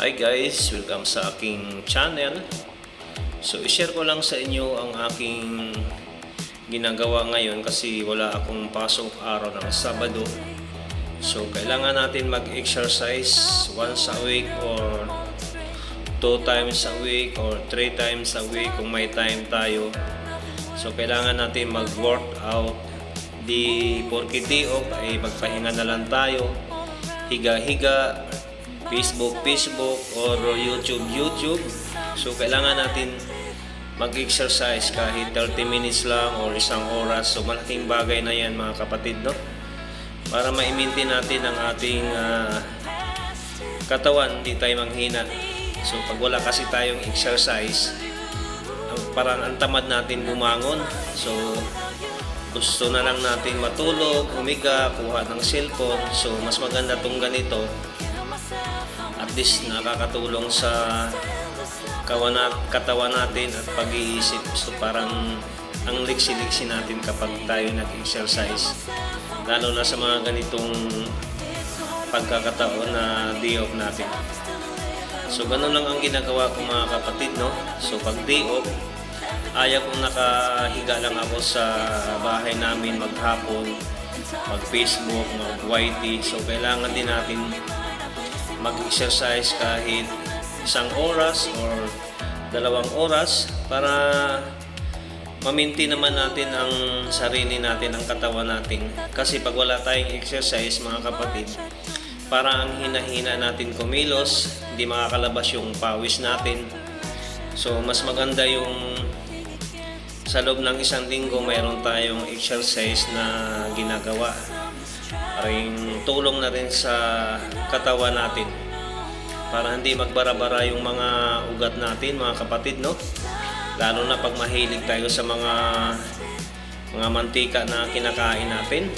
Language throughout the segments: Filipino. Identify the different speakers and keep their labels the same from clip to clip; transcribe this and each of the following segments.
Speaker 1: Hi guys, welcome sa aking channel. So i-share ko lang sa inyo ang aking ginagawa ngayon kasi wala akong pasok araw ng Sabado. So kailangan natin mag-exercise once a week or 2 times a week or 3 times a week kung may time tayo. So kailangan natin mag-workout. Di porke day off ay magpahinga na lang tayo. Higa-higa, Facebook or YouTube. So kailangan natin mag-exercise kahit 30 minutes lang or isang oras. So malaking bagay na yan mga kapatid, no? Para ma-maintain natin ang ating katawan, hindi tayo manghina. So pag wala kasi tayong exercise, parang ang tamad natin bumangon. So gusto na lang natin matulog, humiga, kuha ng cellphone. So mas maganda tong ganito. At least nakakatulong sa katawan natin at pag-iisip. So parang ang liksi-liksi natin kapag tayo nag-exercise. Lalo na sa mga ganitong pagkakataon na day off natin. So ganun lang ang ginagawa ko mga kapatid, no? So pag day off, ayaw kong nakahiga lang ako sa bahay namin maghapon, mag-Facebook, mag-YT. So kailangan din natin mag-exercise kahit isang oras or 2 oras para ma-maintain naman natin ang sarili natin, ang katawan natin. Kasi pag wala tayong exercise mga kapatid, para ang hina-hina natin kumilos, hindi makakalabas yung pawis natin. So mas maganda yung sa loob ng isang linggo mayroon tayong exercise na ginagawa. Paring tulong na rin sa katawan natin para hindi magbara-bara yung mga ugat natin mga kapatid, no? Lalo na pag mahilig tayo sa mga mantika na kinakain natin.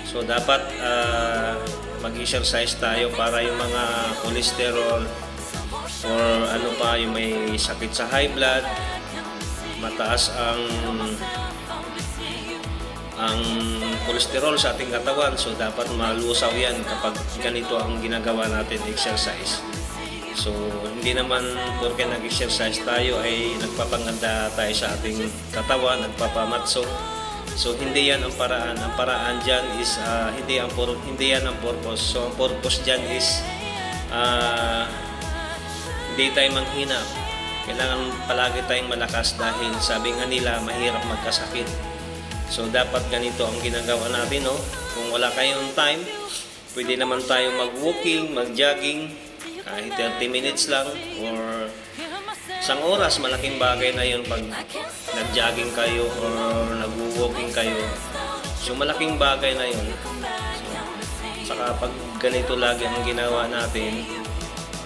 Speaker 1: So dapat mag-exercise tayo para yung mga cholesterol or ano pa, yung may sakit sa high blood, mataas ang cholesterol sa ating katawan. So dapat malusaw yan kapag ganito ang ginagawa natin, exercise. So hindi naman porque nag-exercise tayo ay nagpapanganda tayo sa ating katawan, nagpapamatso. So hindi yan ang paraan. Ang paraan dyan is hindi yan ang purpose. So ang purpose dyan is hindi tayo manghina. Kailangan palagi tayong malakas dahil sabi nga nila mahirap magkasakit. So dapat ganito ang ginagawa natin, no? Kung wala kayong time, pwede naman tayo mag-walking, mag-jogging kahit 30 minutes lang or isang oras. Malaking bagay na yun pag nag-jogging kayo or nag-walking kayo. So malaking bagay na yun. So, saka pag ganito lagi ang ginawa natin,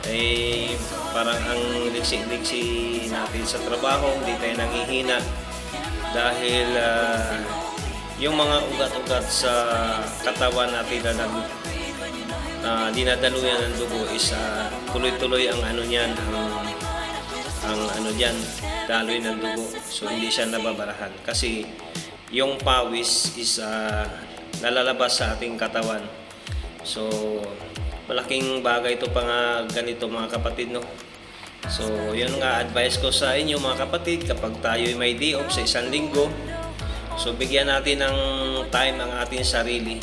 Speaker 1: ay parang ang liksi-liksi natin sa trabaho, hindi tayo nanghihina dahil yung mga ugat-ugat sa katawan natin na dinadaluyan ng dugo is tuloy-tuloy ang ano niyan, ang ano diyan, daloy ng dugo. So hindi siya nababarahan kasi yung pawis is nalalabas sa ating katawan. So malaking bagay ito pa nga ganito mga kapatid, no? So yun nga advice ko sa inyo mga kapatid, kapag tayo may day off sa isang linggo, so bigyan natin ng time ang ating sarili.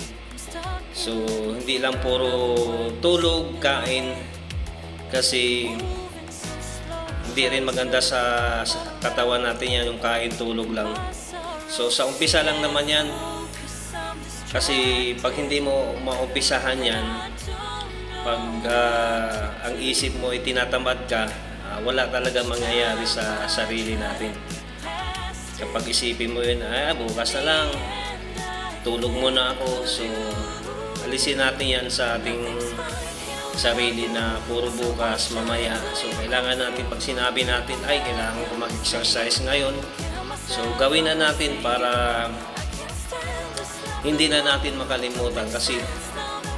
Speaker 1: So hindi lang puro tulog, kain, kasi hindi rin maganda sa katawan natin yan yung kain, tulog lang. So sa umpisa lang naman yan, kasi pag hindi mo maumpisahan yan, pag ang isip mo ay tinatamad ka, wala talaga mangyayari sa sarili natin. Kapag isipin mo yun, bukas na lang, tulog muna ako. So alisin natin yan sa ating sarili na puro bukas, mamaya. So kailangan natin, pag sinabi natin ay kailangan ko mag-exercise ngayon, so gawin na natin para hindi na natin makalimutan. Kasi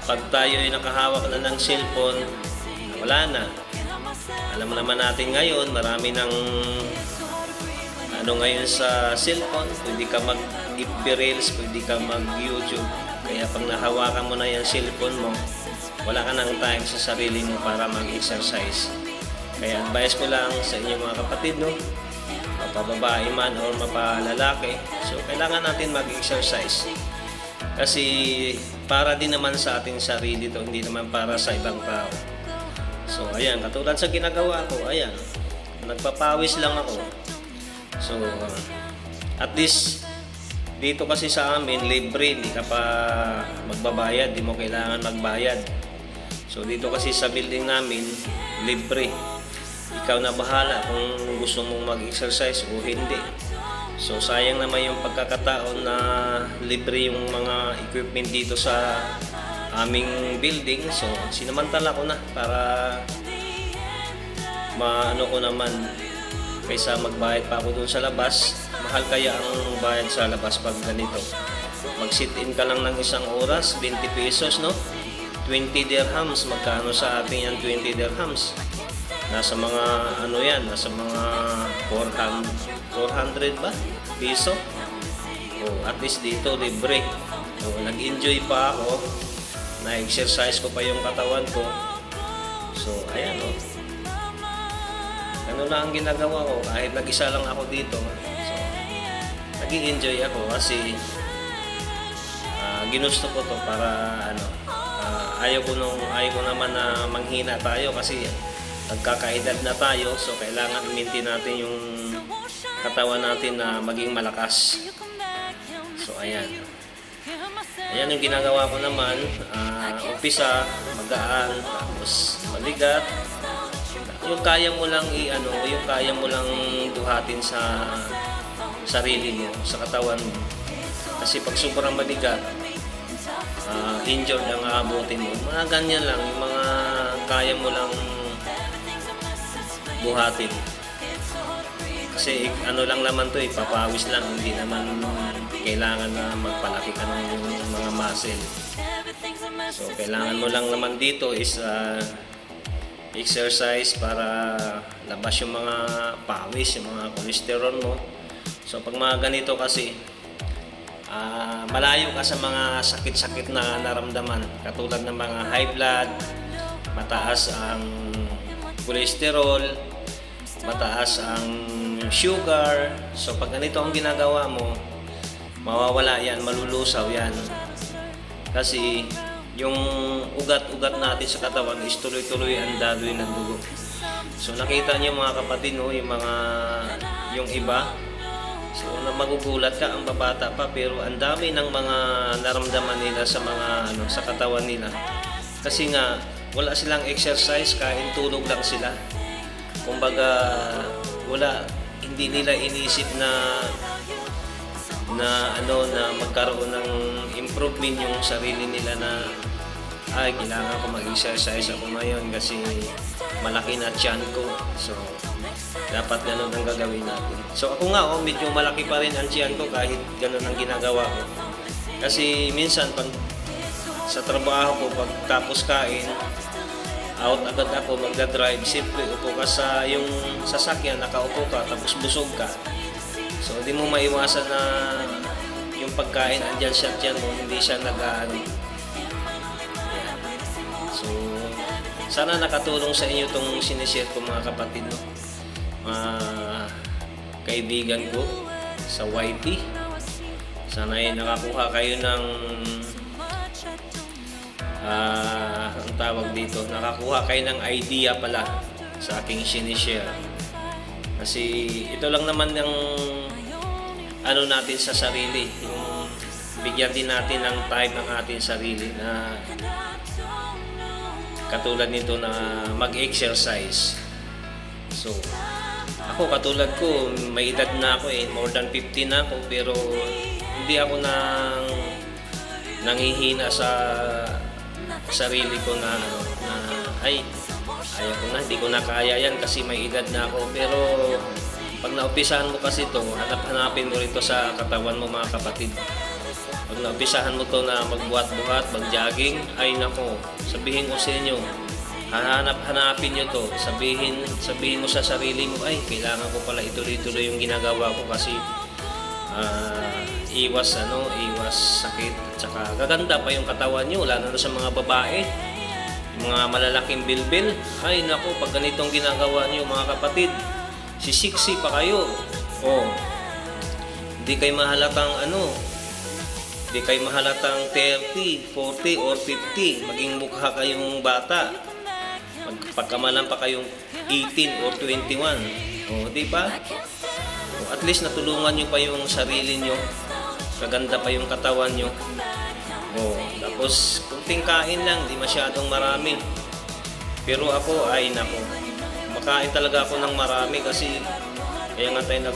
Speaker 1: pag tayo ay nakahawak na ng cellphone, wala na. Alam naman natin ngayon, marami ng ngayon sa cellphone, pwede ka mag-reels, pwede ka mag-YouTube. Kaya pag nahawakan mo na yung cellphone mo, wala ka nang time sa sarili mo para mag-exercise. Kaya advice ko lang sa inyo mga kapatid, no, mapababae man o mapalalaki, so kailangan natin mag-exercise. Kasi para din naman sa ating sarili to, hindi naman para sa ibang tao. So ayan, katulad sa ginagawa ko, ayan, nagpapawis lang ako. So at least dito kasi sa amin libre, hindi ka pa magbabayad, di mo kailangan magbayad. So dito kasi sa building namin libre. Ikaw na bahala kung gusto mong mag-exercise o hindi. So sayang naman yung pagkakataon na libre yung mga equipment dito sa aming building. So sinamantala ko na para maano ko naman, kaysa magbayad pa ako dun sa labas. Mahal kaya ang bayad sa labas pag ganito. Mag-sit-in ka lang ng isang oras, 20 pesos, no? 20 dirhams, magkano sa atin yan 20 dirhams? Nasa mga ano yan, nasa mga 400 ba? Piso? O at least dito libre. O, nag-enjoy pa ako, na-exercise ko pa yung katawan ko. So ayan, o. Ano na ang ginagawa ko, kahit nag-isa lang ako dito. So nag-enjoy ako kasi ginusto ko to para ano, ayaw ko naman na manghina tayo kasi nagkakaedad na tayo, so kailangan i-maintain natin yung katawan natin na maging malakas. So ayan. Ayan yung ginagawa ko naman, umpisa, magaan, tapos maligat. Yung kaya mo lang yung kaya mo lang buhatin sa sarili mo, sa katawan mo. Kasi pag sobrang maligat, injured ang aabutin mo. Mga ganyan lang, yung mga kaya mo lang buhatin. Kasi ano lang naman to, papawis lang, hindi naman kailangan na magpalaki ka ng mga muscle. So kailangan mo lang naman dito is exercise para labas yung mga pawis, yung mga cholesterol mo. So pag mga ganito kasi malayo ka sa mga sakit-sakit na naramdaman, katulad ng mga high blood, mataas ang cholesterol, mataas ang sugar. So pag ganito ang ginagawa mo, mawawala yan, malulusaw yan. Kasi yung ugat-ugat natin sa katawan is tuloy-tuloy ang daloy ng dugo. So nakita niyo mga kapatid, no, yung iba, so magugulat ka, ang babata pa pero ang dami ng mga naramdaman nila sa mga sa katawan nila. Kasi nga wala silang exercise, kain tulog lang sila. Kumbaga hindi nila inisip na magkaroon ng improvement yung sarili nila na kailangan ko mag-exercise ako ngayon kasi malaki na tiyan ko. So dapat ganun ang gagawin natin. So ako nga, medyo malaki pa rin ang tiyan ko kahit ganun ang ginagawa ko. Kasi minsan pag sa trabaho ko, pag tapos kain, out agad ako, magdadrive. Siyempre, upo ka sa yung sasakyan, nakaupo ka, tapos busog ka. So hindi mo maiwasan na yung pagkain andyan siya dyan mo, hindi siya So sana nakatulong sa inyo itong sinishare ko mga kapatid, no? Kaibigan ko sa YT. Sana ay nakakuha kayo ng ang tawag dito, nakakuha kayo ng idea pala sa aking sinishare. Kasi ito lang naman yung natin sa sarili, yung bigyan din natin ng time ng ating sarili na katulad nito na mag-exercise. So ako katulad ko, may edad na ako more than 50 na ako, pero hindi ako nangihina sa sarili ko na ayaw ko na, hindi ko na kaya yan kasi may edad na ako. Pero pag naumpisahan mo kasi ito, hanapin mo rin ito sa katawan mo mga kapatid. Pag naumpisahan mo ito na magbuhat-buhat, mag-jogging, ay nako, sabihin ko sa inyo, hanapin nyo to, sabihin mo sa sarili mo, ay kailangan ko pala ituloy-tuloy yung ginagawa ko kasi iwas sakit, at saka gaganda pa yung katawan nyo, lalo na sa mga babae. mga malalaking bilbil. Ay nako, pag ganitong ginagawa niyo mga kapatid, sisiksi pa kayo. Oh, hindi kayo mahalatang hindi kayo mahalatang 30, 40 or 50. Maging mukha kayong bata. Pagkamalan pa kayong 18 or 21. Oh, di ba? Oh, at least natulungan niyo pa yung sarili niyo. Kaganda pa yung katawan niyo. Oh, tapos kunting kain lang, di masyadong marami. Pero ako ay nako, makain talaga ako ng marami kasi kaya nga tayo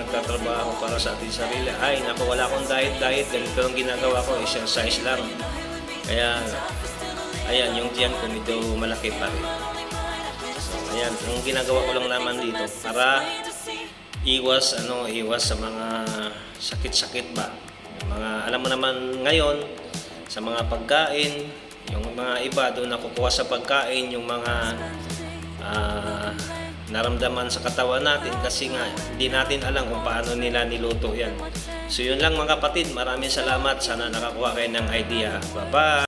Speaker 1: nagtatrabaho para sa ating sarili. Ay nako, wala akong diet, ganito ang ginagawa ko, exercise lang. Kaya ayan, yung tiyan ko medyo malaki pa rin. So, ayan, ang ginagawa ko lang naman dito para iwas sa mga sakit-sakit ba. Mga, alam mo naman ngayon, sa mga pagkain, yung mga iba doon nakukuha sa pagkain, yung mga naramdaman sa katawan natin kasi nga hindi natin alam kung paano nila niluto yan. So yun lang mga kapatid, maraming salamat. Sana nakakuha kayo ng idea. Bye-bye!